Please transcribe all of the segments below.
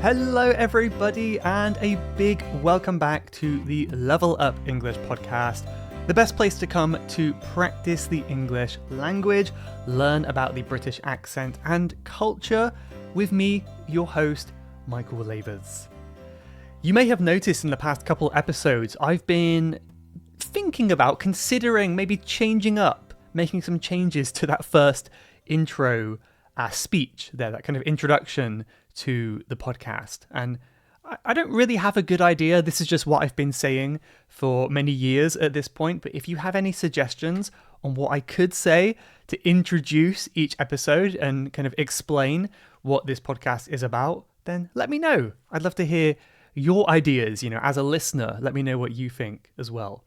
Hello, everybody, and a big welcome back to the Level Up English podcast, the best place to come to practice the English language, learn about the British accent and culture with me, your host, Michael Labers. You may have noticed in the past couple episodes, I've been considering maybe changing up, making some changes to that first intro speech there, that kind of introduction to the podcast. And I don't really have a good idea. This is just what I've been saying for many years at this point. But if you have any suggestions on what I could say to introduce each episode and kind of explain what this podcast is about, then let me know. I'd love to hear your ideas, as a listener. Let me know what you think as well.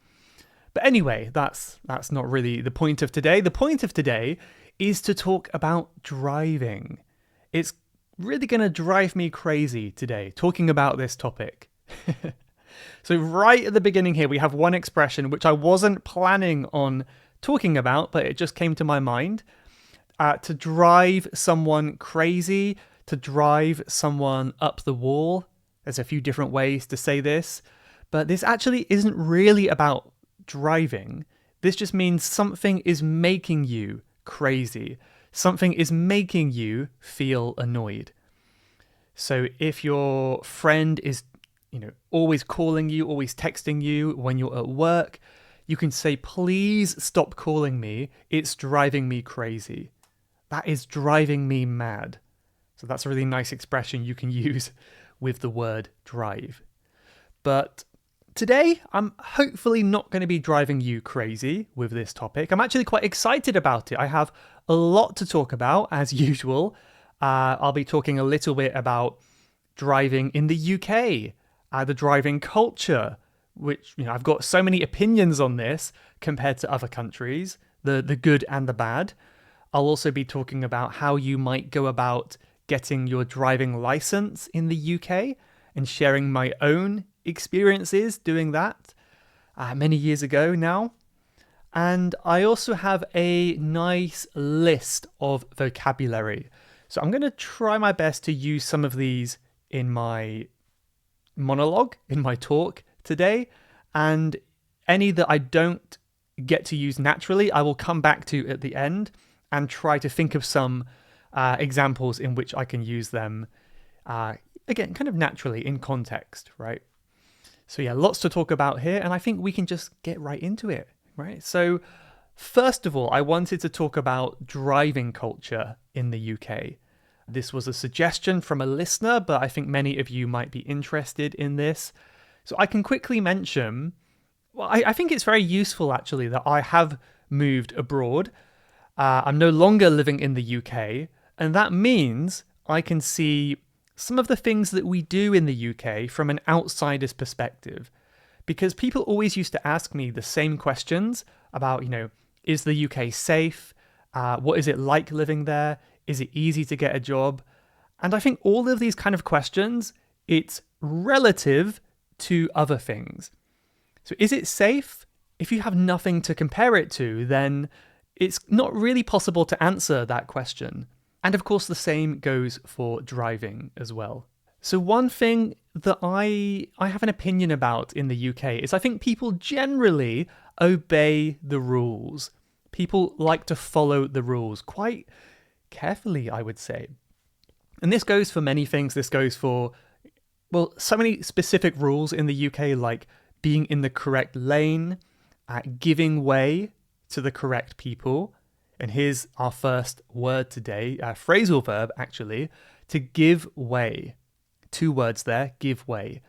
But anyway, that's not really the point of today. The point of today is to talk about driving. It's really going to drive me crazy today, talking about this topic. So right at the beginning here, we have one expression which I wasn't planning on talking about, but it just came to my mind. To drive someone crazy, to drive someone up the wall. There's a few different ways to say this, but this actually isn't really about driving. This just means something is making you crazy. Something is making you feel annoyed. So if your friend is, always calling you, always texting you when you're at work, you can say, please stop calling me. It's driving me crazy. That is driving me mad. So that's a really nice expression you can use with the word drive. But today, I'm hopefully not going to be driving you crazy with this topic. I'm actually quite excited about it. I have a lot to talk about, as usual. I'll be talking a little bit about driving in the UK, the driving culture, which, I've got so many opinions on this compared to other countries, the good and the bad. I'll also be talking about how you might go about getting your driving license in the UK and sharing my own experiences doing that many years ago now. And I also have a nice list of vocabulary. So I'm going to try my best to use some of these in my monologue, in my talk today. And any that I don't get to use naturally, I will come back to at the end and try to think of some examples in which I can use them, again, kind of naturally in context, right? So yeah, lots to talk about here, and I think we can just get right into it, right? So first of all, I wanted to talk about driving culture in the UK. This was a suggestion from a listener, but I think many of you might be interested in this. So I can quickly mention, I think it's very useful actually that I have moved abroad. I'm no longer living in the UK, and that means I can see some of the things that we do in the UK from an outsider's perspective. Because people always used to ask me the same questions about, is the UK safe? What is it like living there? Is it easy to get a job? And I think all of these kind of questions, it's relative to other things. So is it safe? If you have nothing to compare it to, then it's not really possible to answer that question. And of course, the same goes for driving as well. So one thing that I have an opinion about in the UK is I think people generally obey the rules. People like to follow the rules quite carefully, I would say. And this goes for many things. This goes for, so many specific rules in the UK, like being in the correct lane, giving way to the correct people. And here's our first word today, a phrasal verb actually, to give way. 2 words there, give way.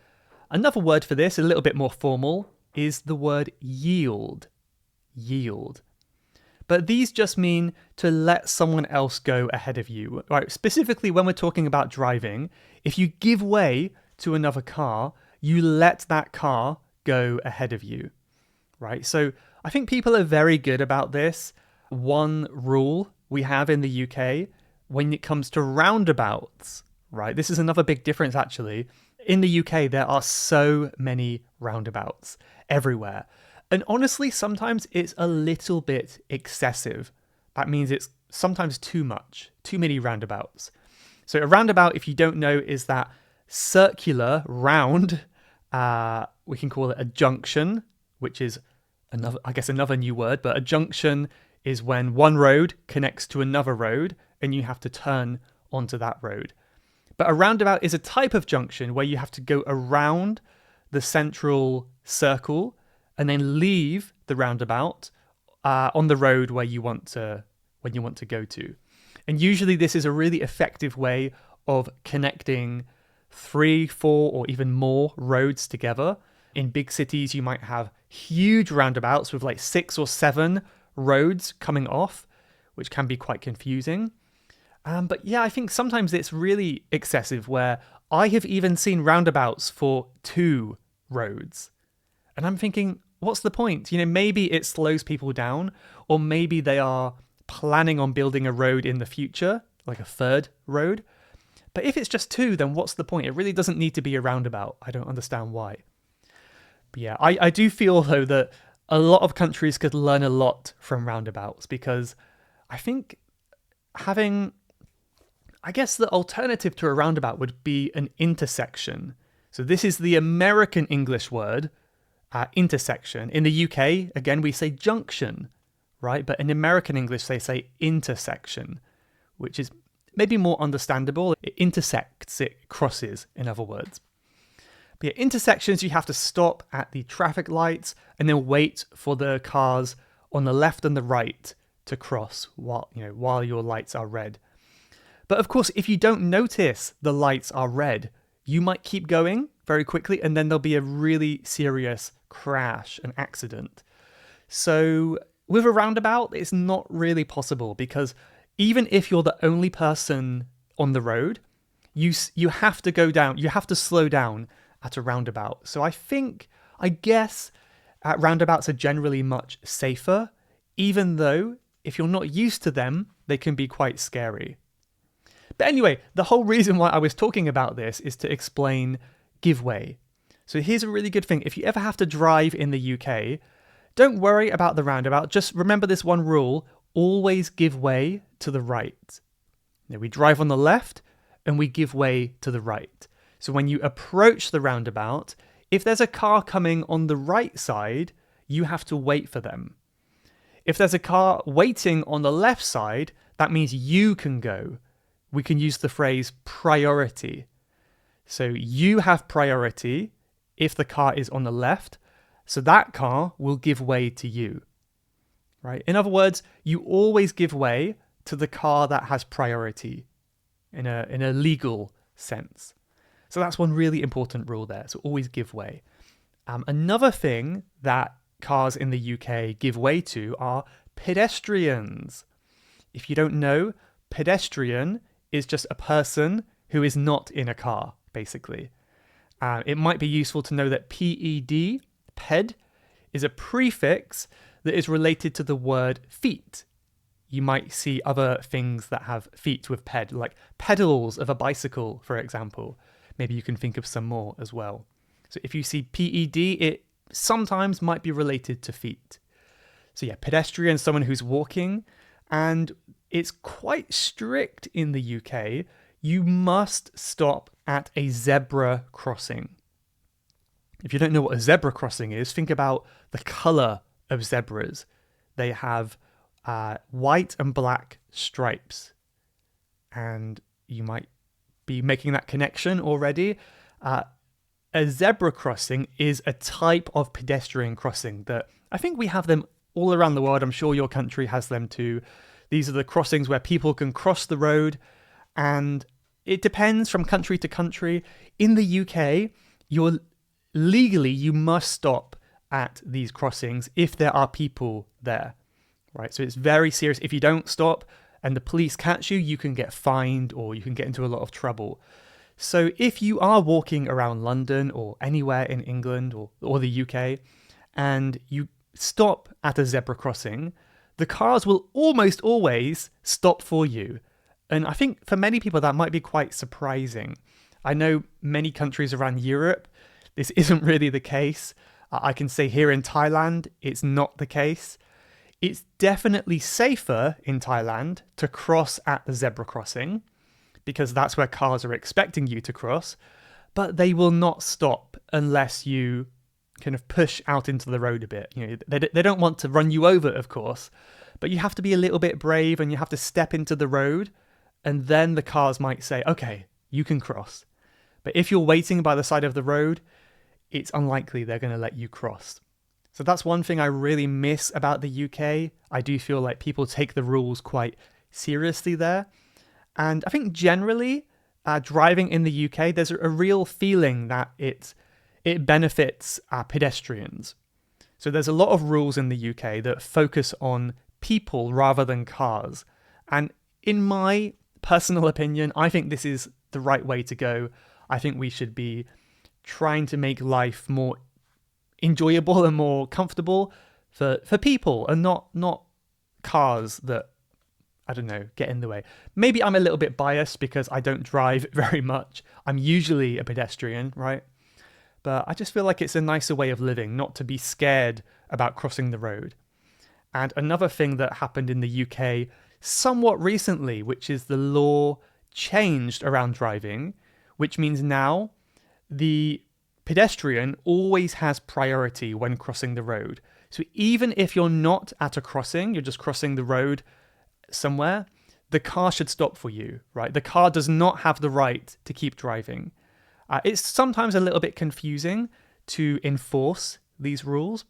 Another word for this, a little bit more formal, is the word yield. Yield. But these just mean to let someone else go ahead of you. Right? Specifically, when we're talking about driving, if you give way to another car, you let that car go ahead of you. Right? So I think people are very good about this. One rule we have in the UK when it comes to roundabouts, right? This is another big difference actually. In the UK, there are so many roundabouts everywhere. And honestly, sometimes it's a little bit excessive. That means it's sometimes too much, too many roundabouts. So a roundabout, if you don't know, is that circular, round, we can call it a junction, which is another new word, but a junction is when one road connects to another road and you have to turn onto that road. But a roundabout is a type of junction where you have to go around the central circle and then leave the roundabout on the road where you want to go to. And usually this is a really effective way of connecting 3, 4, or even more roads together. In big cities, you might have huge roundabouts with like 6 or 7 roads coming off, which can be quite confusing. But yeah, I think sometimes it's really excessive where I have even seen roundabouts for 2 roads. And I'm thinking, what's the point? Maybe it slows people down, or maybe they are planning on building a road in the future, like a 3rd road. But if it's just 2, then what's the point? It really doesn't need to be a roundabout. I don't understand why. But yeah, I do feel though that a lot of countries could learn a lot from roundabouts, because I think the alternative to a roundabout would be an intersection. So this is the American English word, intersection. In the UK, again, we say junction, right? But in American English, they say intersection, which is maybe more understandable. It intersects, it crosses, in other words. But yeah, intersections, you have to stop at the traffic lights and then wait for the cars on the left and the right to cross while your lights are red. But of course, if you don't notice the lights are red, you might keep going very quickly and then there'll be a really serious crash, an accident. So with a roundabout, it's not really possible, because even if you're the only person on the road, you have to go down, you have to slow down at a roundabout. So I guess roundabouts are generally much safer, even though if you're not used to them, they can be quite scary. But anyway, the whole reason why I was talking about this is to explain give way. So here's a really good thing. If you ever have to drive in the UK, don't worry about the roundabout. Just remember this one rule: always give way to the right. Now, we drive on the left and we give way to the right. So when you approach the roundabout, if there's a car coming on the right side, you have to wait for them. If there's a car waiting on the left side, that means you can go. We can use the phrase priority. So you have priority if the car is on the left, so that car will give way to you. Right? In other words, you always give way to the car that has priority in a legal sense. So that's one really important rule there. So always give way. Another thing that cars in the UK give way to are pedestrians. If you don't know, pedestrian is just a person who is not in a car, basically. It might be useful to know that ped, is a prefix that is related to the word feet. You might see other things that have feet with ped, like pedals of a bicycle, for example. Maybe you can think of some more as well. So if you see ped, it sometimes might be related to feet. So yeah, pedestrian, someone who's walking, and it's quite strict in the UK. You must stop at a zebra crossing. If you don't know what a zebra crossing is, think about the colour of zebras. They have white and black stripes. And you might be making that connection already. A zebra crossing is a type of pedestrian crossing that I think we have them all around the world. I'm sure your country has them too. These are the crossings where people can cross the road, and it depends from country to country. In the UK, you must stop at these crossings if there are people there, right? So it's very serious. If you don't stop and the police catch you, you can get fined or you can get into a lot of trouble. So if you are walking around London or anywhere in England or the UK and you stop at a zebra crossing, the cars will almost always stop for you. And I think for many people that might be quite surprising. I know many countries around Europe, this isn't really the case. I can say here in Thailand, it's not the case. It's definitely safer in Thailand to cross at the zebra crossing because that's where cars are expecting you to cross. but they will not stop unless you kind of push out into the road a bit. They don't want to run you over, of course, but you have to be a little bit brave and you have to step into the road, and then the cars might say, okay, you can cross. But if you're waiting by the side of the road, it's unlikely they're going to let you cross. So that's one thing I really miss about the UK. I do feel like people take the rules quite seriously there. And I think generally, driving in the UK, there's a real feeling that it benefits pedestrians. So there's a lot of rules in the UK that focus on people rather than cars. And in my personal opinion, I think this is the right way to go. I think we should be trying to make life more enjoyable and more comfortable for people, and not cars that, I don't know, get in the way. Maybe I'm a little bit biased because I don't drive very much. I'm usually a pedestrian, right? But I just feel like it's a nicer way of living, not to be scared about crossing the road. And another thing that happened in the UK somewhat recently, which is the law changed around driving, which means now the pedestrian always has priority when crossing the road. So even if you're not at a crossing, you're just crossing the road somewhere, the car should stop for you, right? The car does not have the right to keep driving. It's sometimes a little bit confusing to enforce these rules.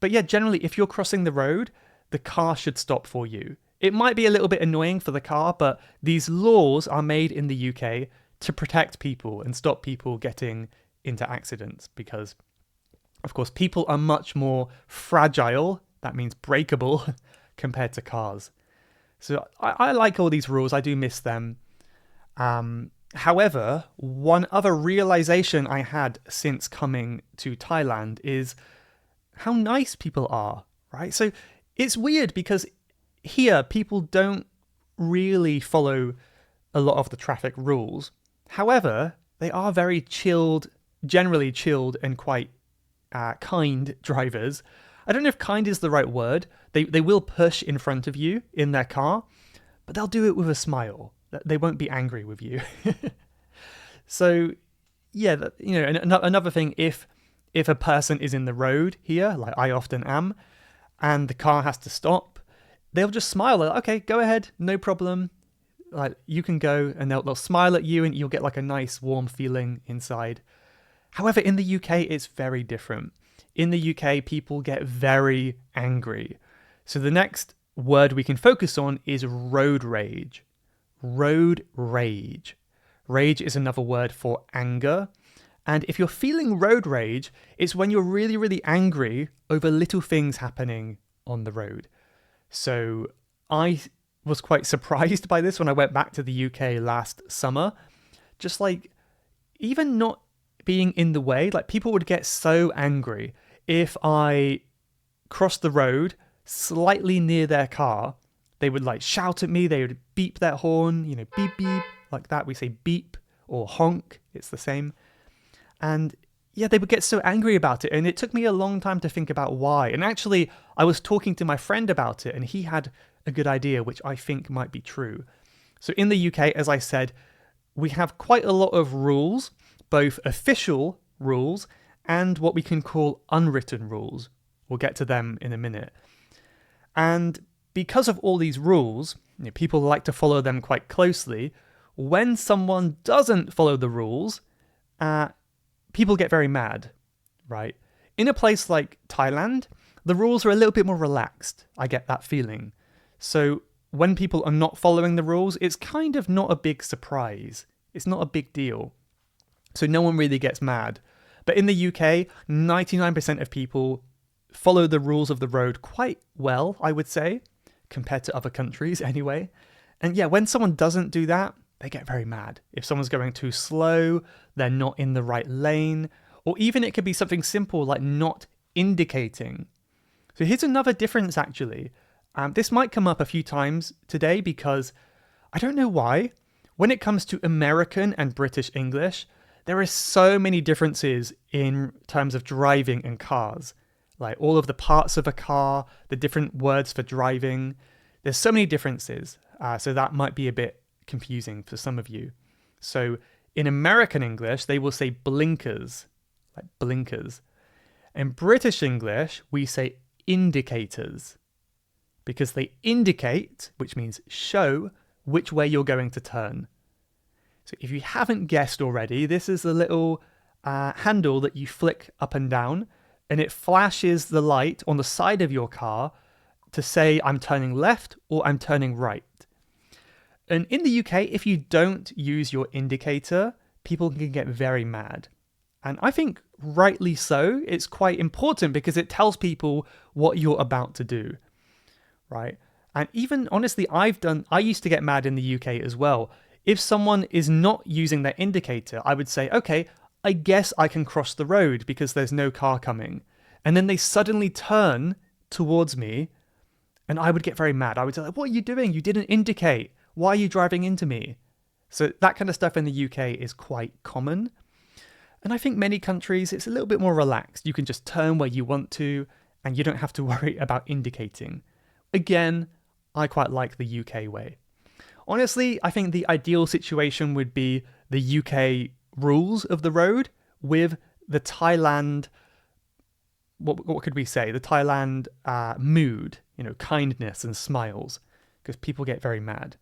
But yeah, generally, if you're crossing the road, the car should stop for you. It might be a little bit annoying for the car, but these laws are made in the UK to protect people and stop people getting into accidents because, of course, people are much more fragile, that means breakable, compared to cars. So I like all these rules. I do miss them. However, one other realization I had since coming to Thailand is how nice people are, right? So it's weird because here people don't really follow a lot of the traffic rules. However, they are very chilled, generally chilled and quite kind drivers. I don't know if kind is the right word. They will push in front of you in their car, but they'll do it with a smile. They won't be angry with you. So, yeah, another thing, if a person is in the road here, like I often am, and the car has to stop, they'll just smile. They're like, okay, go ahead, no problem. Like, you can go, and they'll smile at you, and you'll get like a nice warm feeling inside. However, in the UK, it's very different. In the UK, people get very angry. So the next word we can focus on is road rage. Road rage. Rage is another word for anger. And if you're feeling road rage, it's when you're really, really angry over little things happening on the road. So I was quite surprised by this when I went back to the UK last summer. Just like, even not being in the way, like people would get so angry if I crossed the road slightly near their car. They would like shout at me, they would beep their horn, beep, beep, like that. We say beep or honk, it's the same. And yeah, they would get so angry about it. And it took me a long time to think about why. And actually, I was talking to my friend about it, and he had a good idea, which I think might be true. So in the UK, as I said, we have quite a lot of rules, both official rules and what we can call unwritten rules. We'll get to them in a minute. And because of all these rules, people like to follow them quite closely. When someone doesn't follow the rules, people get very mad, right? In a place like Thailand, the rules are a little bit more relaxed. I get that feeling. So when people are not following the rules, it's kind of not a big surprise. It's not a big deal. So no one really gets mad. But in the UK, 99% of people follow the rules of the road quite well, I would say, compared to other countries anyway. And yeah, when someone doesn't do that, they get very mad. If someone's going too slow, they're not in the right lane, or even it could be something simple like not indicating. So here's another difference actually. This might come up a few times today because I don't know why. When it comes to American and British English, there are so many differences in terms of driving and cars. Like all of the parts of a car, the different words for driving. There's so many differences. So that might be a bit confusing for some of you. So In American English, they will say blinkers, like blinkers. In British English, we say indicators because they indicate, which means show, which way you're going to turn. So if you haven't guessed already, this is a little handle that you flick up and down, and it flashes the light on the side of your car to say I'm turning left or I'm turning right. And in the UK, if you don't use your indicator, people can get very mad. And I think rightly so. It's quite important because it tells people what you're about to do, right? And even honestly, I used to get mad in the UK as well. If someone is not using their indicator, I would say, okay, I guess I can cross the road because there's no car coming. And then they suddenly turn towards me and I would get very mad. I would say, like, what are you doing? You didn't indicate. Why are you driving into me? So that kind of stuff in the UK is quite common. And I think many countries, it's a little bit more relaxed. You can just turn where you want to and you don't have to worry about indicating. Again, I quite like the UK way. Honestly, I think the ideal situation would be the UK rules of the road with the Thailand, what could we say? The Thailand mood, kindness and smiles, because people get very mad.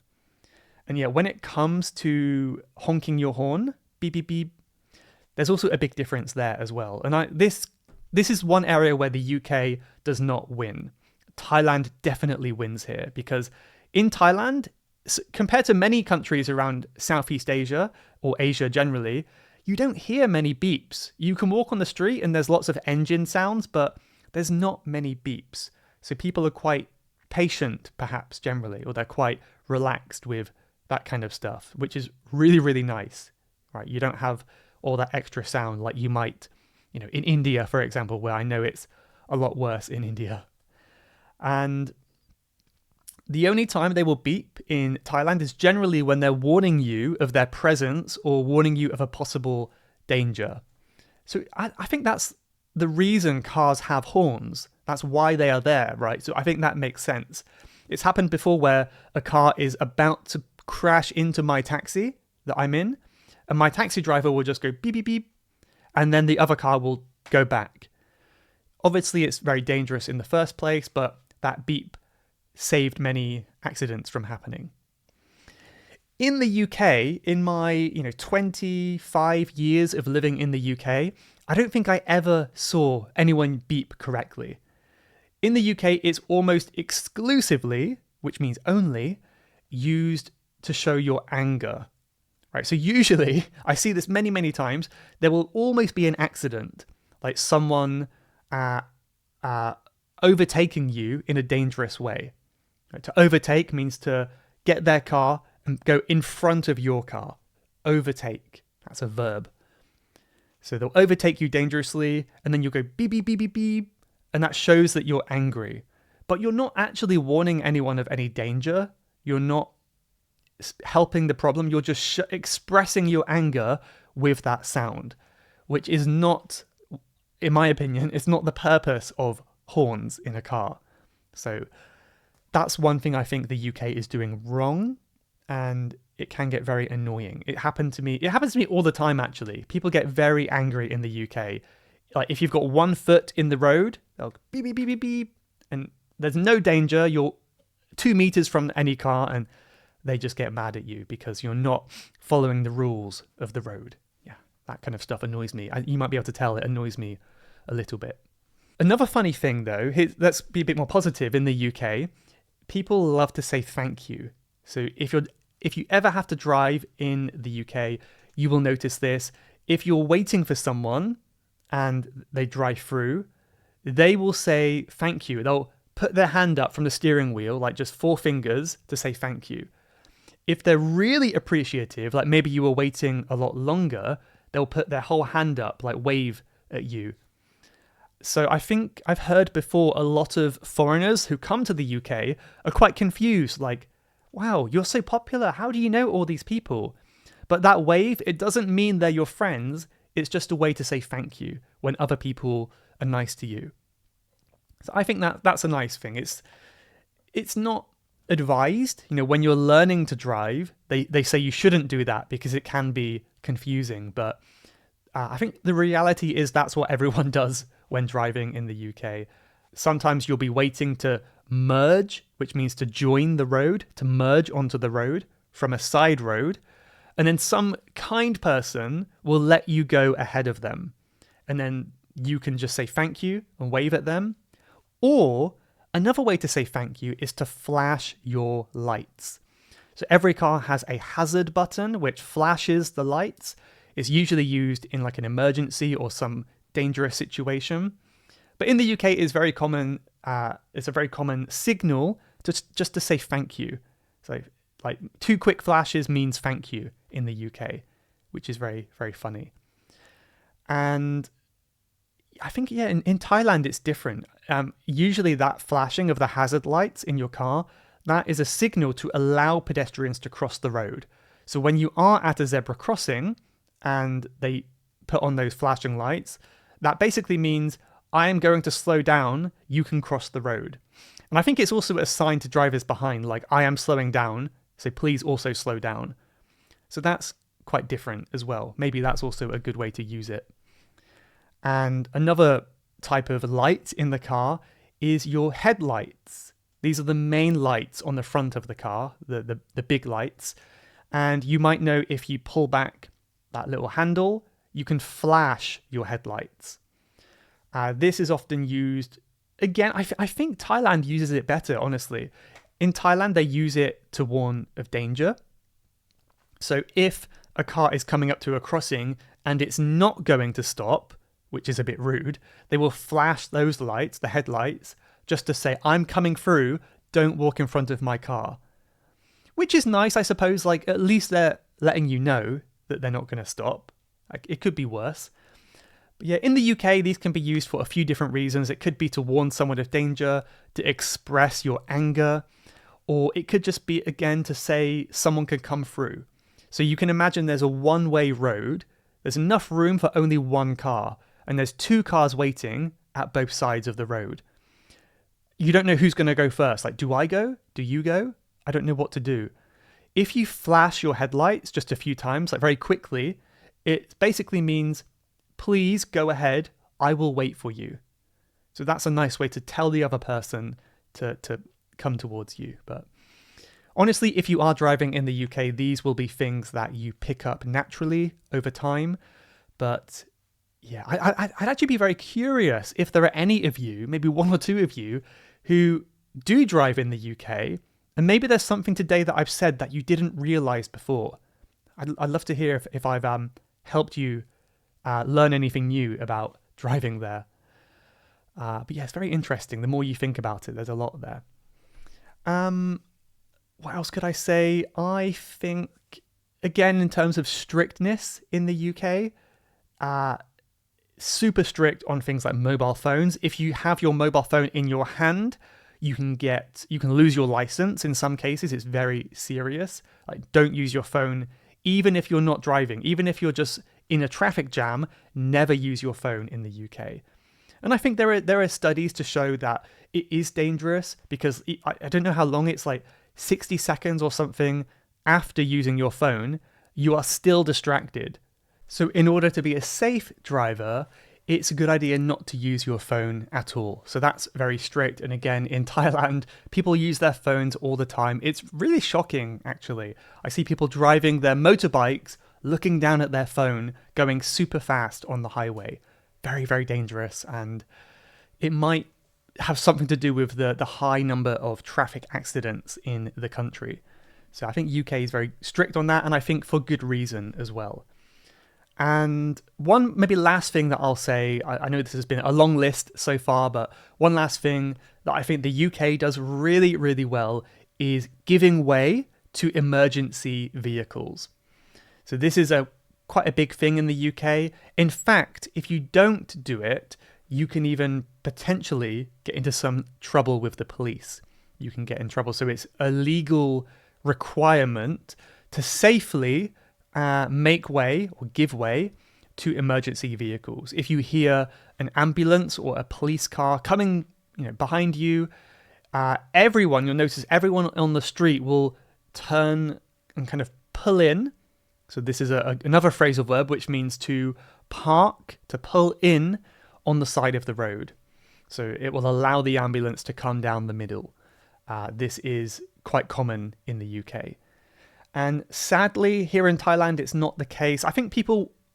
And yeah, when it comes to honking your horn, beep, beep, beep, there's also a big difference there as well. And this is one area where the UK does not win. Thailand definitely wins here because in Thailand, compared to many countries around Southeast Asia or Asia generally, you don't hear many beeps. You can walk on the street and there's lots of engine sounds, but there's not many beeps. So people are quite patient, perhaps, generally, or they're quite relaxed with that kind of stuff, which is really, really nice, right? You don't have all that extra sound like you might, in India, for example, where I know it's a lot worse in India. And the only time they will beep in Thailand is generally when they're warning you of their presence or warning you of a possible danger. So I think that's the reason cars have horns. That's why they are there, right? So I think that makes sense. It's happened before where a car is about to crash into my taxi that I'm in, and my taxi driver will just go beep, beep, beep, and then the other car will go back. Obviously, it's very dangerous in the first place, but that beep saved many accidents from happening. In the UK, in my 25 years of living in the UK, I don't think I ever saw anyone beep correctly. In the UK, it's almost exclusively, which means only, used to show your anger. Right? So usually, I see this many, many times, there will almost be an accident, like someone overtaking you in a dangerous way. Right? To overtake means to get their car and go in front of your car. Overtake, that's a verb. So they'll overtake you dangerously, and then you'll go beep, beep, beep, beep, beep, and that shows that you're angry. But you're not actually warning anyone of any danger. You're not helping the problem. You're just expressing your anger with that sound, which is not, in my opinion, it's not the purpose of horns in a car. So that's one thing I think the UK is doing wrong, and it can get very annoying. It happens to me all the time, actually. People get very angry in the UK. Like if you've got 1 foot in the road, they'll beep, beep, beep, beep, beep, and there's no danger. You're 2 meters from any car, and they just get mad at you because you're not following the rules of the road. Yeah, that kind of stuff annoys me. You might be able to tell it annoys me a little bit. Another funny thing, though, let's be a bit more positive. In the UK, people love to say thank you. So if you ever have to drive in the UK, you will notice this. If you're waiting for someone and they drive through, they will say thank you. They'll put their hand up from the steering wheel, like just 4 fingers, to say thank you. If they're really appreciative, like maybe you were waiting a lot longer, they'll put their whole hand up, like wave at you. So I think I've heard before a lot of foreigners who come to the UK are quite confused, like, wow, you're so popular. How do you know all these people? But that wave, it doesn't mean they're your friends. It's just a way to say thank you when other people are nice to you. So I think that's a nice thing. It's not advised. When you're learning to drive, they say you shouldn't do that because it can be confusing. But I think the reality is that's what everyone does when driving in the UK. Sometimes you'll be waiting to merge, which means to join the road, to merge onto the road from a side road. And then some kind person will let you go ahead of them. And then you can just say thank you and wave at them. Or another way to say thank you is to flash your lights. So every car has a hazard button which flashes the lights. It's usually used in like an emergency or some dangerous situation. But in the UK, it's very common. It's a very common signal just to say thank you. So like 2 quick flashes means thank you in the UK, which is very, very funny. And I think, in Thailand, it's different. Usually that flashing of the hazard lights in your car, that is a signal to allow pedestrians to cross the road. So when you are at a zebra crossing and they put on those flashing lights, that basically means I am going to slow down, you can cross the road. And I think it's also a sign to drivers behind, like I am slowing down, so please also slow down. So that's quite different as well. Maybe that's also a good way to use it. And another type of light in the car is your headlights. These are the main lights on the front of the car, the big lights. And you might know if you pull back that little handle, you can flash your headlights. This is often used, again, I think Thailand uses it better, honestly. In Thailand, they use it to warn of danger. So if a car is coming up to a crossing and it's not going to stop, which is a bit rude, they will flash those lights, the headlights, just to say, I'm coming through, don't walk in front of my car. Which is nice, I suppose, like at least they're letting you know that they're not going to stop. Like, it could be worse. But yeah, in the UK, these can be used for a few different reasons. It could be to warn someone of danger, to express your anger, or it could just be, again, to say someone could come through. So you can imagine there's a one-way road, there's enough room for only one car, and there's 2 cars waiting at both sides of the road. You don't know who's going to go first. Like, do I go? Do you go? I don't know what to do. If you flash your headlights just a few times, like very quickly, it basically means, please go ahead, I will wait for you. So that's a nice way to tell the other person to come towards you. But honestly, if you are driving in the UK, these will be things that you pick up naturally over time. But yeah, I'd actually be very curious if there are any of you, maybe 1 or 2 of you, who do drive in the UK, and maybe there's something today that I've said that you didn't realize before. I'd love to hear if I've helped you learn anything new about driving there. But yeah, it's very interesting. The more you think about it, there's a lot there. What else could I say? I think, again, in terms of strictness in the UK, super strict on things like mobile phones. If you have your mobile phone in your hand, you can lose your license. In some cases, it's very serious. Like, don't use your phone, even if you're not driving, even if you're just in a traffic jam, never use your phone in the UK. And I think there are studies to show that it is dangerous because I don't know how long, it's like 60 seconds or something after using your phone, you are still distracted. So in order to be a safe driver, it's a good idea not to use your phone at all. So that's very strict. And again, in Thailand, people use their phones all the time. It's really shocking, actually. I see people driving their motorbikes, looking down at their phone, going super fast on the highway. Very, very dangerous. And it might have something to do with the high number of traffic accidents in the country. So I think UK is very strict on that, and I think for good reason as well. And one maybe last thing that I'll say, I know this has been a long list so far, but one last thing that I think the UK does really, really well is giving way to emergency vehicles. So this is quite a big thing in the UK. In fact, if you don't do it, you can even potentially get into some trouble with the police. You can get in trouble. So it's a legal requirement to safely make way or give way to emergency vehicles. If you hear an ambulance or a police car coming, behind you, you'll notice everyone on the street will turn and kind of pull in. So this is another phrasal verb, which means to park, to pull in on the side of the road. So it will allow the ambulance to come down the middle. This is quite common in the UK. And sadly, here in Thailand, it's not the case. I think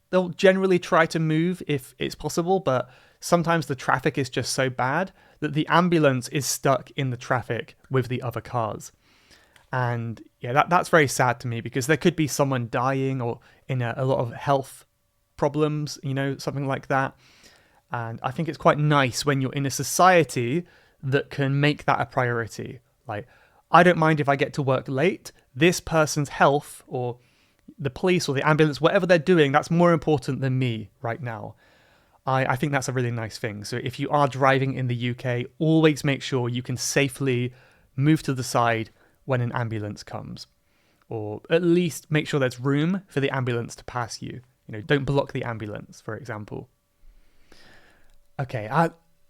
they'll generally try to move if it's possible, but sometimes the traffic is just so bad that the ambulance is stuck in the traffic with the other cars. And yeah, that's very sad to me, because there could be someone dying or in a lot of health problems, something like that. And I think it's quite nice when you're in a society that can make that a priority. Like, I don't mind if I get to work late. This person's health, or the police or the ambulance, whatever they're doing, that's more important than me right now. I think that's a really nice thing. So if you are driving in the UK, always make sure you can safely move to the side when an ambulance comes. Or at least make sure there's room for the ambulance to pass you. Don't block the ambulance, for example. Okay,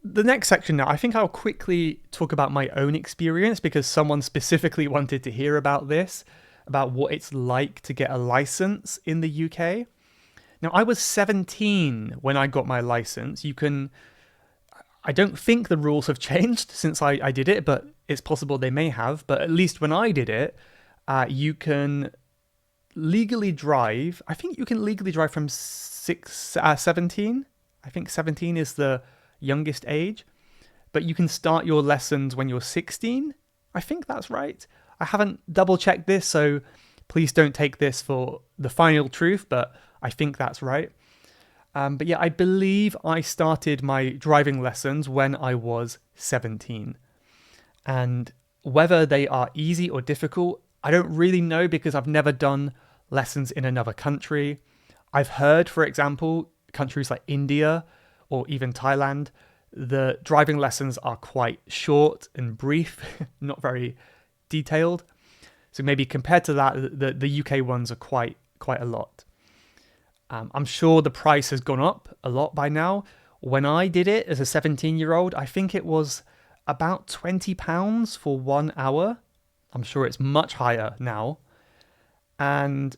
the next section now, I think I'll quickly talk about my own experience, because someone specifically wanted to hear about this, about what it's like to get a license in the UK. Now, I was 17 when I got my license. I don't think the rules have changed since I did it, but it's possible they may have. But at least when I did it, you can legally drive. I think you can legally drive from 17. I think 17 is the youngest age, but you can start your lessons when you're 16. I think that's right. I haven't double checked this, so please don't take this for the final truth, but I think that's right. But yeah, I believe I started my driving lessons when I was 17. And whether they are easy or difficult, I don't really know, because I've never done lessons in another country. I've heard, for example, countries like India or even Thailand, the driving lessons are quite short and brief, not very detailed. So maybe compared to that, the UK ones are quite a lot. I'm sure the price has gone up a lot by now. When I did it as a 17-year-old, I think it was about £20 for 1 hour. I'm sure it's much higher now. And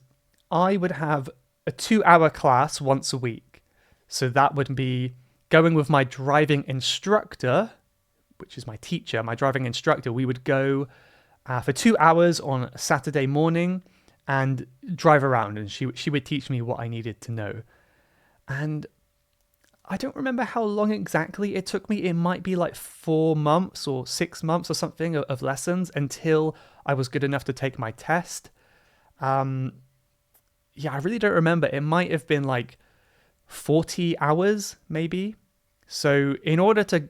I would have a 2-hour class once a week. So that would be going with my driving instructor, which is my teacher, my driving instructor. We would go for 2 hours on a Saturday morning and drive around, and she would teach me what I needed to know. And I don't remember how long exactly it took me. It might be like 4 months or 6 months or something of lessons until I was good enough to take my test. I really don't remember. It might have been like 40 hours maybe. So in order to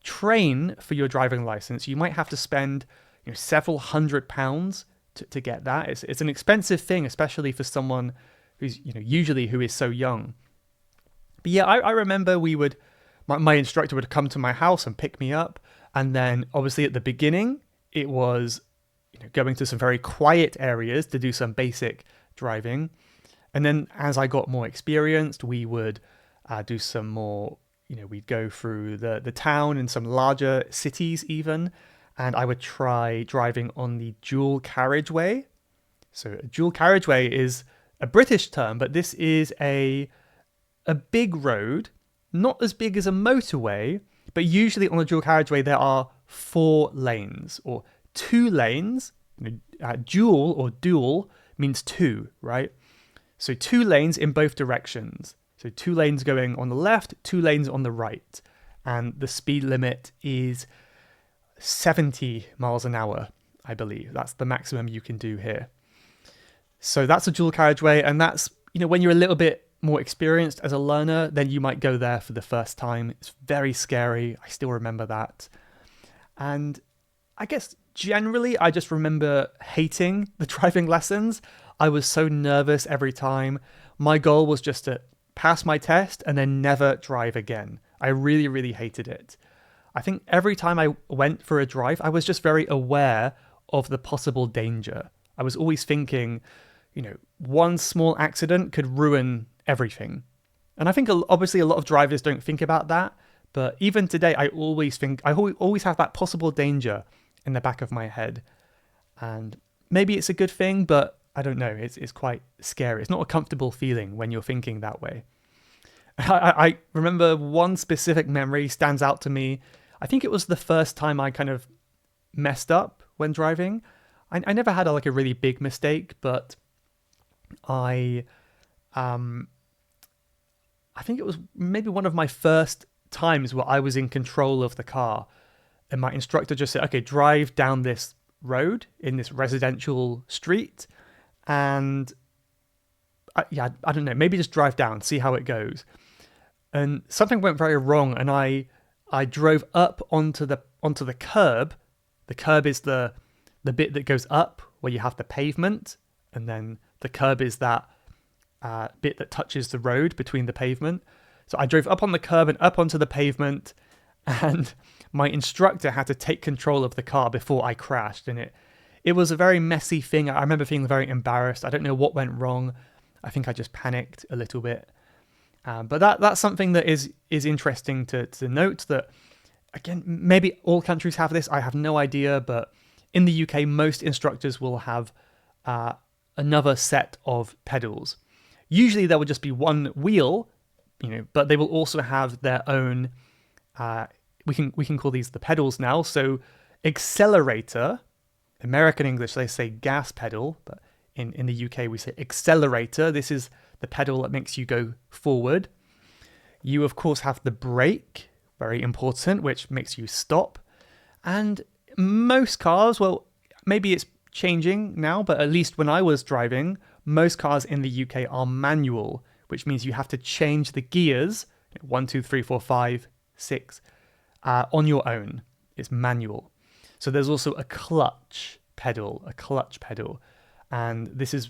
train for your driving license, you might have to spend several £100s to get that. It's an expensive thing, especially for someone who's usually who is so young. But yeah, I remember my instructor would come to my house and pick me up, and then obviously at the beginning it was going to some very quiet areas to do some basic driving, and then as I got more experienced, we would do some more. We'd go through the town and some larger cities even, and I would try driving on the dual carriageway. So a dual carriageway is a British term, but this is a big road, not as big as a motorway, but usually on a dual carriageway there are 4 lanes or 2 lanes. Dual or dual means 2, right? So 2 lanes in both directions. So 2 lanes going on the left, 2 lanes on the right. And the speed limit is 70 miles an hour, I believe. That's the maximum you can do here. So that's a dual carriageway, and that's, when you're a little bit more experienced as a learner, then you might go there for the first time. It's very scary. I still remember that. And I guess generally, I just remember hating the driving lessons. I was so nervous every time. My goal was just to pass my test and then never drive again. I really, really hated it. I think every time I went for a drive, I was just very aware of the possible danger. I was always thinking, one small accident could ruin everything. And I think obviously a lot of drivers don't think about that, But even today, I always think, I always have that possible danger in the back of my head. And maybe it's a good thing, but I don't know. It's quite scary. It's not a comfortable feeling when you're thinking that way. I remember one specific memory stands out to me. I think it was the first time I kind of messed up when driving. I never had a really big mistake, but I think it was maybe one of my first times where I was in control of the car, and my instructor just said, okay, drive down this road in this residential street, and I don't know, maybe just drive down, see how it goes. And something went very wrong, and I drove up onto the curb. The curb is the bit that goes up where you have the pavement, and then the curb is that bit that touches the road between the pavement. So I drove up on the curb and up onto the pavement, and my instructor had to take control of the car before I crashed. And it was a very messy thing. I remember feeling very embarrassed. I don't know what went wrong. I think I just panicked a little bit. But that's something that is interesting to note, that, again, maybe all countries have this. I have no idea. But in the UK, most instructors will have another set of pedals. Usually there will just be one wheel, but they will also have their own, we can call these the pedals now. So accelerator, American English, they say gas pedal, but in the UK we say accelerator. This is the pedal that makes you go forward. You, of course, have the brake, very important, which makes you stop. And most cars, well, maybe it's changing now, but at least when I was driving, most cars in the UK are manual, which means you have to change the gears, 1, 2, 3, 4, 5, 6, on your own. It's manual. So there's also a clutch pedal. And this is,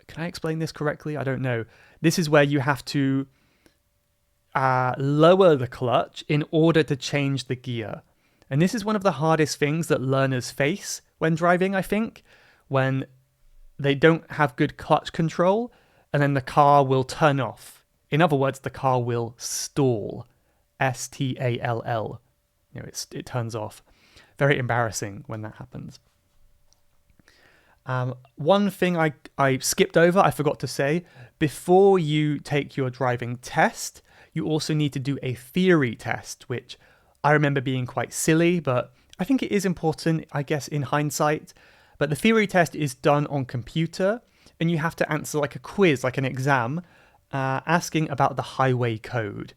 can I explain this correctly? I don't know. This is where you have to lower the clutch in order to change the gear. And this is one of the hardest things that learners face when driving, I think, when they don't have good clutch control, and then the car will turn off. In other words, the car will stall. S-T-A-L-L. It turns off. Very embarrassing when that happens. One thing I skipped over, I forgot to say, before you take your driving test, you also need to do a theory test, which I remember being quite silly, but I think it is important, I guess, in hindsight. But the theory test is done on computer, and you have to answer like a quiz, like an exam, asking about the highway code.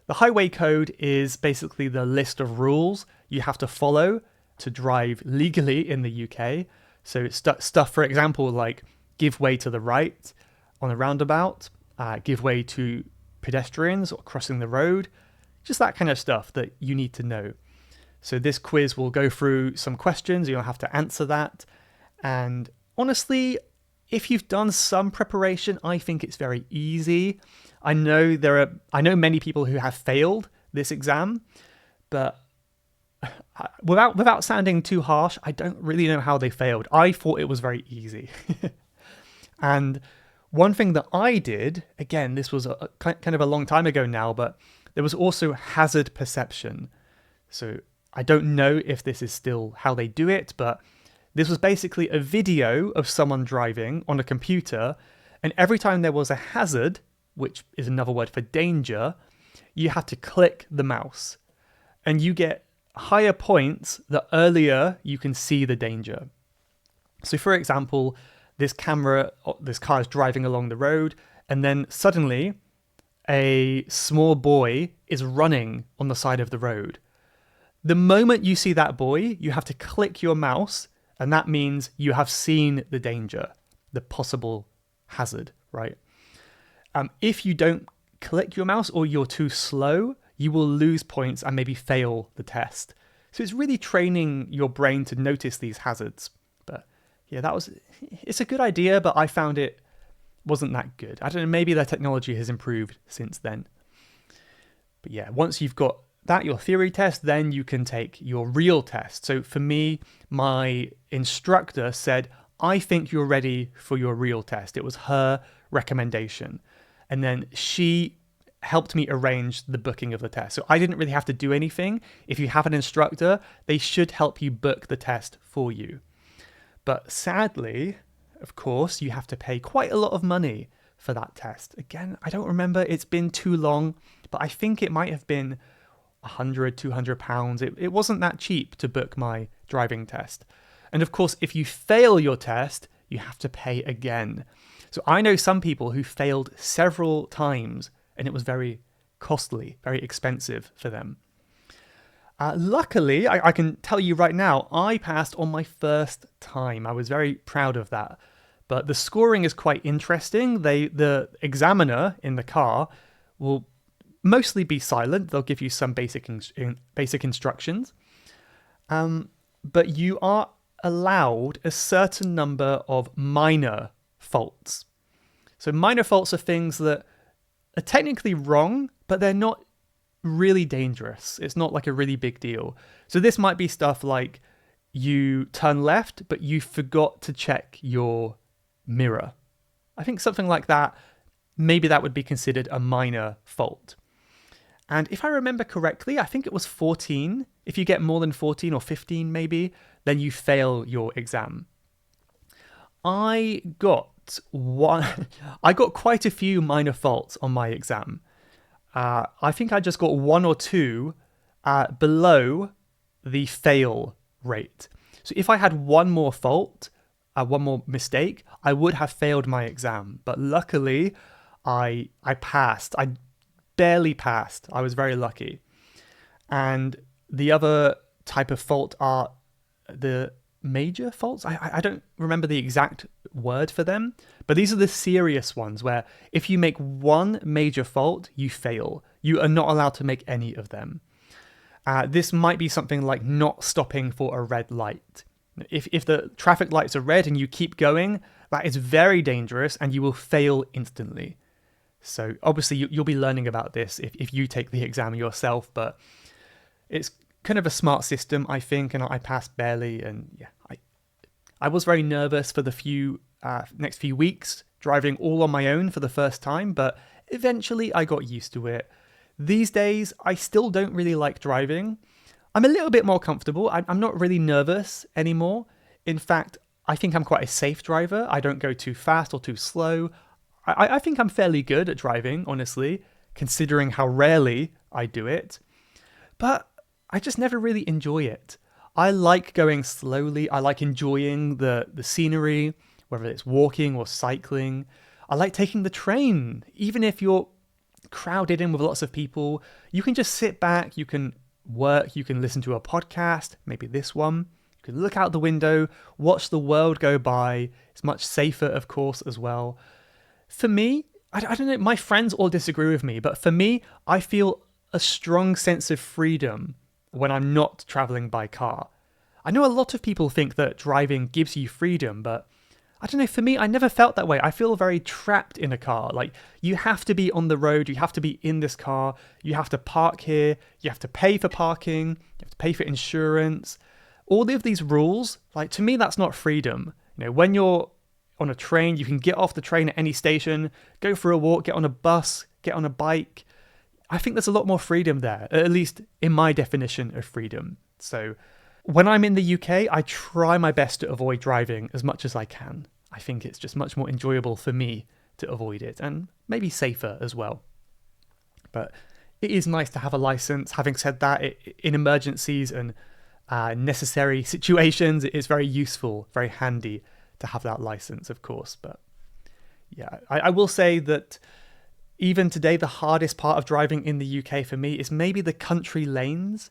The highway code is basically the list of rules you have to follow to drive legally in the UK. So it's stuff, for example, like give way to the right on a roundabout, give way to pedestrians or crossing the road, just that kind of stuff that you need to know. So this quiz will go through some questions. You'll have to answer that. And honestly, if you've done some preparation, I think it's very easy. I know many people who have failed this exam, but without sounding too harsh, I don't really know how they failed. I thought it was very easy. And one thing that I did, again, this was a kind of a long time ago now, but there was also hazard perception. So I don't know if this is still how they do it, but this was basically a video of someone driving on a computer, and every time there was a hazard, which is another word for danger, you had to click the mouse. And you get higher points the earlier you can see the danger. So for example, this car is driving along the road, and then suddenly a small boy is running on the side of the road. The moment you see that boy, you have to click your mouse, and that means you have seen the danger, the possible hazard, right? If you don't click your mouse or you're too slow, you will lose points and maybe fail the test. So it's really training your brain to notice these hazards. But yeah, it's a good idea, but I found it wasn't that good. I don't know, maybe the technology has improved since then. But yeah, once you've got that, your theory test, then you can take your real test. So for me, my instructor said, I think you're ready for your real test. It was her recommendation. And then she helped me arrange the booking of the test. So I didn't really have to do anything. If you have an instructor, they should help you book the test for you. But sadly, of course, you have to pay quite a lot of money for that test. Again, I don't remember, it's been too long, but I think it might have been £100, £200. It wasn't that cheap to book my driving test. And of course, if you fail your test, you have to pay again. So I know some people who failed several times and it was very costly, very expensive for them. Luckily, I can tell you right now, I passed on my first time. I was very proud of that. But the scoring is quite interesting. The examiner in the car will mostly be silent. They'll give you some basic instructions. But you are allowed a certain number of minor faults. So minor faults are things that are technically wrong, but they're not really dangerous. It's not like a really big deal. So this might be stuff like you turn left, but you forgot to check your mirror. I think something like that, maybe that would be considered a minor fault. And if I remember correctly, I think it was 14. If you get more than 14 or 15 maybe, then you fail your exam. I got quite a few minor faults on my exam. I think I just got one or two below the fail rate. So if I had one more fault, one more mistake, I would have failed my exam. But luckily, I passed. I barely passed. I was very lucky. And the other type of fault are the major faults. I don't remember the exact word for them, but these are the serious ones where if you make one major fault, you fail. You are not allowed to make any of them. This might be something like not stopping for a red light. If the traffic lights are red and you keep going, that is very dangerous and you will fail instantly. So obviously you'll be learning about this if you take the exam yourself, but it's kind of a smart system, I think, and I passed barely. And yeah, I was very nervous for the next few weeks, driving all on my own for the first time, but eventually I got used to it. These days, I still don't really like driving. I'm a little bit more comfortable. I'm not really nervous anymore. In fact, I think I'm quite a safe driver. I don't go too fast or too slow. I think I'm fairly good at driving, honestly, considering how rarely I do it. But I just never really enjoy it. I like going slowly. I like enjoying the scenery, whether it's walking or cycling. I like taking the train. Even if you're crowded in with lots of people, you can just sit back, you can work, you can listen to a podcast, maybe this one. You can look out the window, watch the world go by. It's much safer, of course, as well. For me, I don't know, my friends all disagree with me, but for me, I feel a strong sense of freedom when I'm not traveling by car. I know a lot of people think that driving gives you freedom, but I don't know, for me, I never felt that way. I feel very trapped in a car. Like, you have to be on the road, you have to be in this car, you have to park here, you have to pay for parking, you have to pay for insurance. All of these rules, like, to me, that's not freedom. You know, when you're on a train, you can get off the train at any station, go for a walk, get on a bus, get on a bike. I think there's a lot more freedom there, at least in my definition of freedom. So when I'm in the UK, I try my best to avoid driving as much as I can. I think it's just much more enjoyable for me to avoid it, and maybe safer as well. But it is nice to have a license. Having said that, in emergencies and necessary situations, it is very useful, very handy to have that license, of course. But yeah, I will say that even today, the hardest part of driving in the UK for me is maybe the country lanes.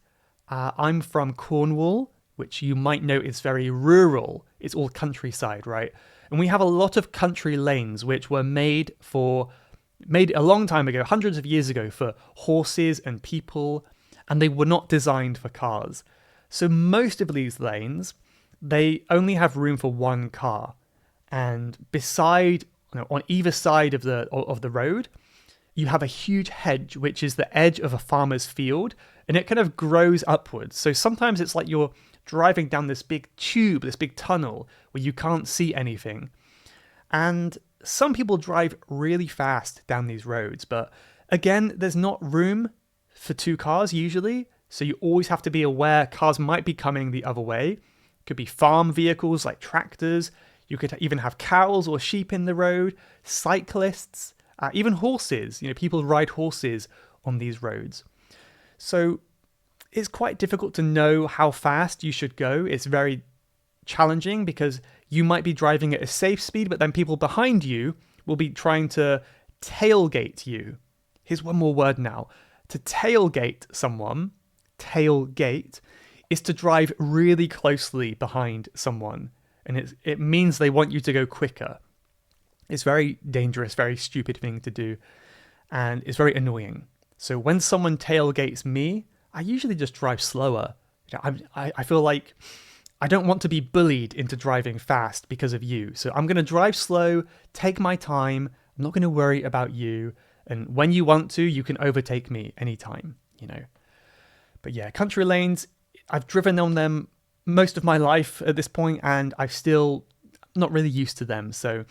I'm from Cornwall, which you might know is very rural. It's all countryside, right? And we have a lot of country lanes which were made a long time ago, hundreds of years ago, for horses and people, and they were not designed for cars. So most of these lanes, they only have room for one car. And on either side of the road, you have a huge hedge, which is the edge of a farmer's field, and it kind of grows upwards. So sometimes it's like you're driving down this big tube, this big tunnel, where you can't see anything. And some people drive really fast down these roads, but Again, there's not room for two cars usually, so you always have to be aware cars might be coming the other way. Could be farm vehicles like tractors. You could even have cows or sheep in the road, cyclists, even horses. People ride horses on these roads. So it's quite difficult to know how fast you should go. It's very challenging because you might be driving at a safe speed, but then people behind you will be trying to tailgate you. Here's one more word now. To tailgate someone, tailgate, is to drive really closely behind someone. And it means they want you to go quicker. It's very dangerous, very stupid thing to do. And it's very annoying. So when someone tailgates me, I usually just drive slower. I feel like I don't want to be bullied into driving fast because of you. So I'm going to drive slow, take my time. I'm not going to worry about you. And when you want to, you can overtake me anytime, But yeah, country lanes, I've driven on them most of my life at this point, and I'm still not really used to them. So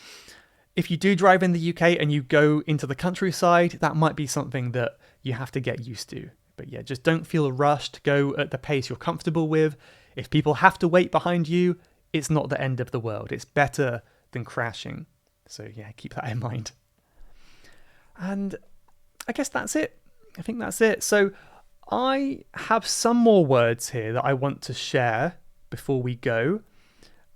if you do drive in the UK and you go into the countryside, that might be something that you have to get used to. But yeah, just don't feel rushed. Go at the pace you're comfortable with. If people have to wait behind you, it's not the end of the world. It's better than crashing. So yeah, keep that in mind. And I guess that's it. I think that's it. So I have some more words here that I want to share before we go.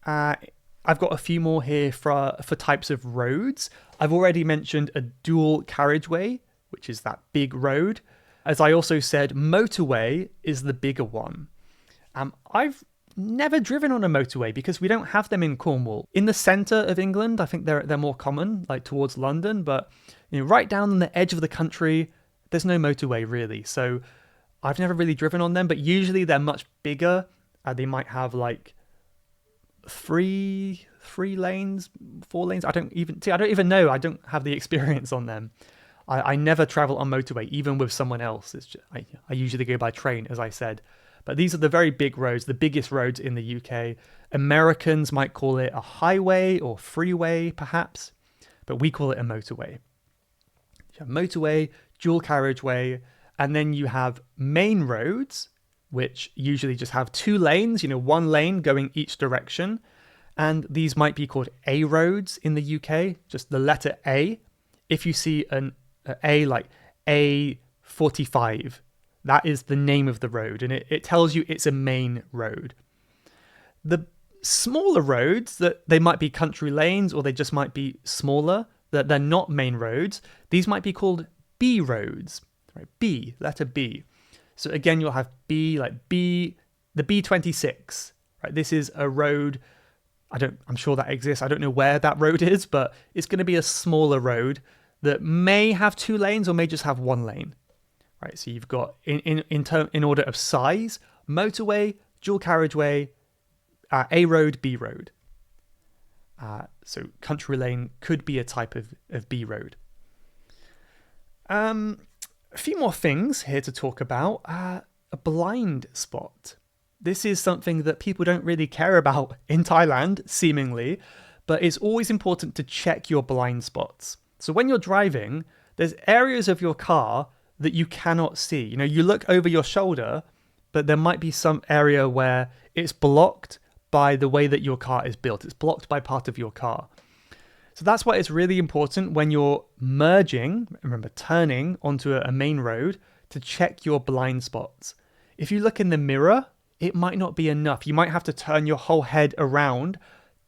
I've got a few more here for types of roads. I've already mentioned a dual carriageway, which is that big road. As I also said, motorway is the bigger one. I've never driven on a motorway because we don't have them in Cornwall. In the centre of England, I think they're more common, like towards London, but right down on the edge of the country, there's no motorway really. So I've never really driven on them, but usually they're much bigger. They might have like three lanes, 4 lanes. I don't even know. I don't have the experience on them. I never travel on motorway, even with someone else. I usually go by train, as I said. But these are the very big roads, the biggest roads in the UK. Americans might call it a highway or freeway, perhaps, but we call it a motorway. You have motorway, dual carriageway, and then you have main roads, which usually just have 2 lanes, 1 lane going each direction. And these might be called A roads in the UK, just the letter A. If you see an A like A45, that is the name of the road, and it tells you it's a main road. The smaller roads, that they might be country lanes or they just might be smaller, that they're not main roads, these might be called B roads. Right? B, letter B. So again, you'll have B, like B, the B26. Right? This is a road, I'm sure that exists. I don't know where that road is, but it's going to be a smaller road that may have 2 lanes or may just have 1 lane. Right, so you've got in order of size, motorway, dual carriageway, A road, B road. So country lane could be a type of B road. A few more things here to talk about. A blind spot. This is something that people don't really care about in Thailand, seemingly, but it's always important to check your blind spots. So when you're driving, there's areas of your car that you cannot see. You look over your shoulder, but there might be some area where it's blocked by the way that your car is built. It's blocked by part of your car. So that's why it's really important when you're merging, remember turning onto a main road, to check your blind spots. If you look in the mirror, it might not be enough. You might have to turn your whole head around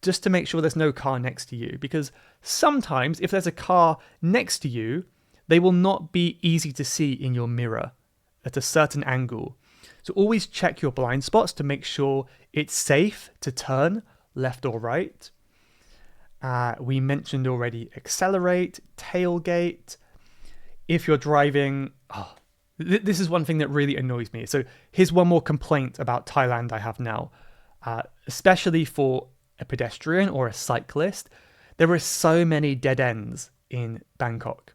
just to make sure there's no car next to you. Because sometimes if there's a car next to you, they will not be easy to see in your mirror at a certain angle. So always check your blind spots to make sure it's safe to turn left or right. We mentioned already accelerate, tailgate. If you're driving, this is one thing that really annoys me. So here's one more complaint about Thailand I have now, especially for a pedestrian or a cyclist. There are so many dead ends in Bangkok.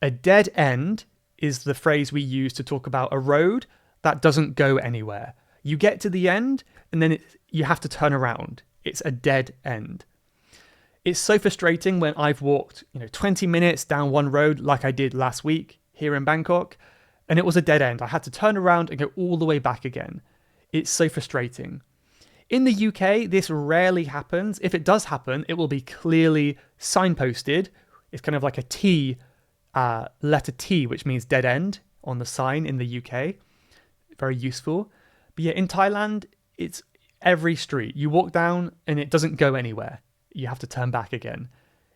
A dead end is the phrase we use to talk about a road that doesn't go anywhere. You get to the end and then you have to turn around. It's a dead end. It's so frustrating when I've walked 20 minutes down one road like I did last week here in Bangkok, and it was a dead end. I had to turn around and go all the way back again. It's so frustrating. In the UK, this rarely happens. If it does happen, it will be clearly signposted. It's kind of like a T, letter T, which means dead end on the sign in the UK. Very useful. But yeah, in Thailand, it's every street. You walk down and it doesn't go anywhere. You have to turn back again.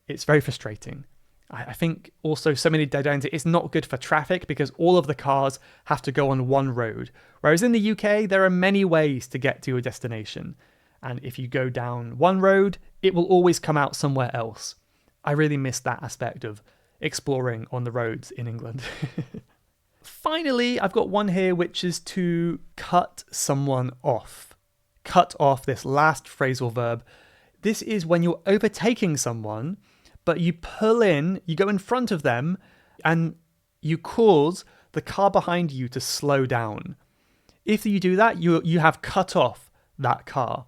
It's very frustrating. I think also so many dead ends, it's not good for traffic because all of the cars have to go on one road. Whereas in the UK, there are many ways to get to your destination. And if you go down one road, it will always come out somewhere else. I really miss that aspect of exploring on the roads in England. Finally, I've got one here, which is to cut someone off. Cut off, this last phrasal verb. This is when you're overtaking someone, but you pull in, you go in front of them, and you cause the car behind you to slow down. If you do that, you have cut off that car.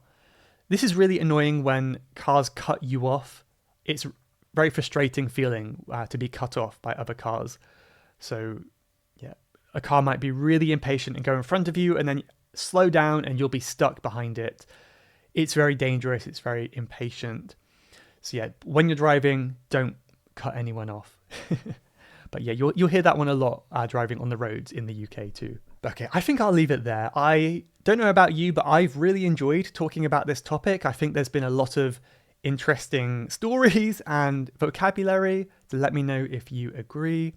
This is really annoying when cars cut you off. It's a very frustrating feeling to be cut off by other cars. So yeah, a car might be really impatient and go in front of you and then slow down and you'll be stuck behind it. It's very dangerous. It's very impatient. So yeah, when you're driving, don't cut anyone off. But yeah, you'll hear that one a lot driving on the roads in the UK too. Okay, I think I'll leave it there. I don't know about you, but I've really enjoyed talking about this topic. I think there's been a lot of interesting stories and vocabulary. So let me know if you agree.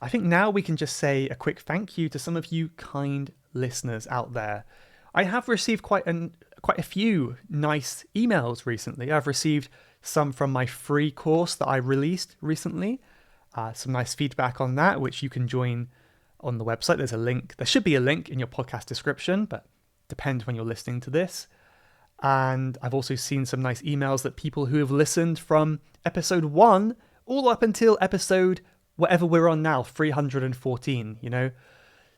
I think now we can just say a quick thank you to some of you kind listeners out there. I have received quite a few nice emails recently. I've received some from my free course that I released recently. Some nice feedback on that, which you can join on the website. There's a link. There should be a link in your podcast description, but depends when you're listening to this. And I've also seen some nice emails that people who have listened from episode 1 all up until episode whatever we're on now, 314, you know.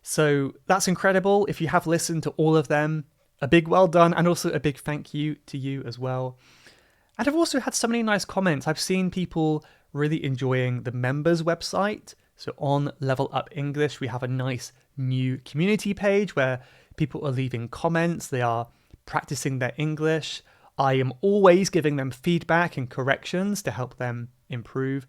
So that's incredible. If you have listened to all of them, a big well done, and also a big thank you to you as well. And I've also had so many nice comments. I've seen people really enjoying the members website. So on Level Up English, we have a nice new community page where people are leaving comments. They are practicing their English. I am always giving them feedback and corrections to help them improve.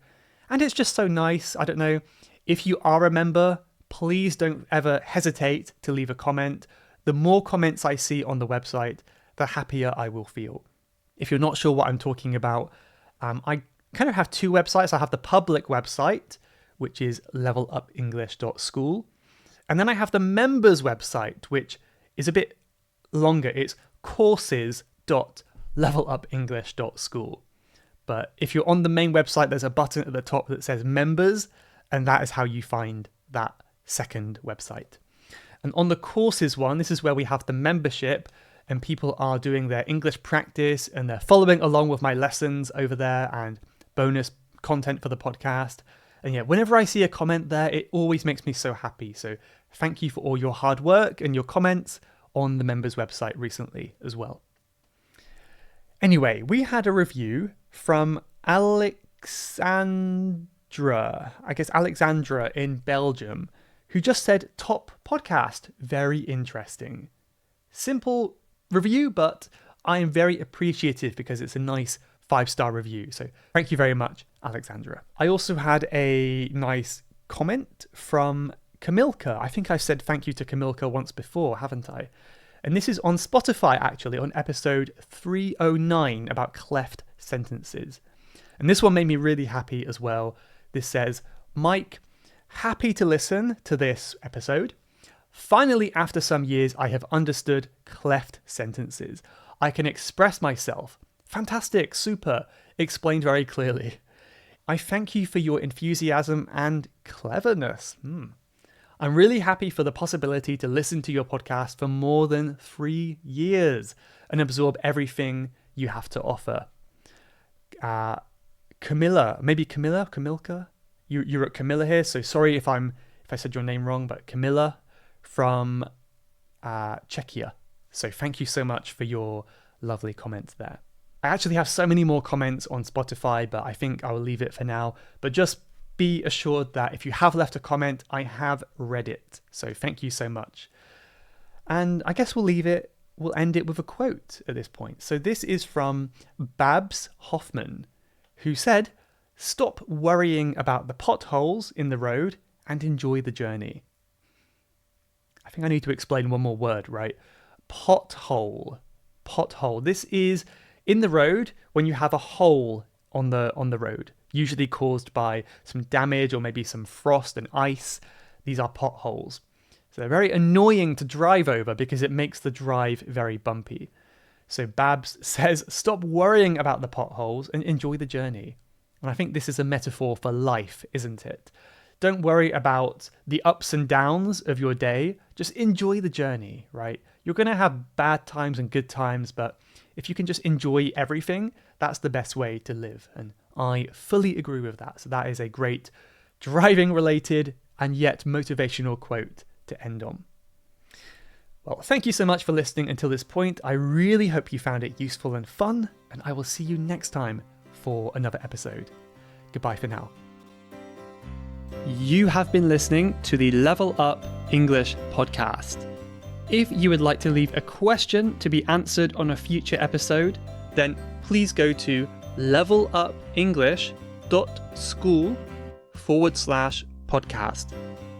And it's just so nice. I don't know, if you are a member, please don't ever hesitate to leave a comment. The more comments I see on the website, the happier I will feel. If you're not sure what I'm talking about, I kind of have two websites. I have the public website, which is levelupenglish.school. And then I have the members website, which is a bit longer. It's courses.levelupenglish.school. But if you're on the main website, there's a button at the top that says members, and that is how you find that second website. And on the courses one, this is where we have the membership, and people are doing their English practice and they're following along with my lessons over there and bonus content for the podcast. And yeah, whenever I see a comment there, it always makes me so happy. So thank you for all your hard work and your comments on the members website recently as well. Anyway, we had a review from Alexandra in Belgium, who just said, top podcast, very interesting. Simple review, but I am very appreciative because it's a nice 5-star review. So thank you very much, Alexandra. I also had a nice comment from Kamilka. I think I've said thank you to Kamilka once before, haven't I? And this is on Spotify, actually, on episode 309 about cleft sentences. And this one made me really happy as well. This says, Mike, happy to listen to this episode. Finally, after some years, I have understood cleft sentences. I can express myself. Fantastic, super, explained very clearly. I thank you for your enthusiasm and cleverness. I'm really happy for the possibility to listen to your podcast for more than 3 years and absorb everything you have to offer. Camilla? You're at Camilla here, so sorry if I said your name wrong, but Camilla from Czechia. So thank you so much for your lovely comments there. I actually have so many more comments on Spotify, but I think I'll leave it for now. But just be assured that if you have left a comment, I have read it. So thank you so much. And I guess we'll end it with a quote at this point. So this is from Babs Hoffman, who said, "Stop worrying about the potholes in the road and enjoy the journey." I think I need to explain one more word, right? Pothole. Pothole. This is in the road when you have a hole on the road, usually caused by some damage or maybe some frost and ice. These are potholes. So they're very annoying to drive over because it makes the drive very bumpy. So Babs says, stop worrying about the potholes and enjoy the journey. And I think this is a metaphor for life, isn't it? Don't worry about the ups and downs of your day. Just enjoy the journey, right? You're going to have bad times and good times, but if you can just enjoy everything, that's the best way to live. And I fully agree with that. So that is a great driving related and yet motivational quote to end on. Well, thank you so much for listening until this point. I really hope you found it useful and fun, and I will see you next time for another episode. Goodbye for now. You have been listening to the Level Up English podcast. If you would like to leave a question to be answered on a future episode, then please go to levelupenglish.school/podcast.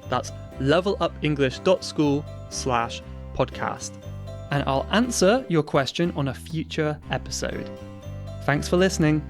That's levelupenglish.school/podcast. And I'll answer your question on a future episode. Thanks for listening.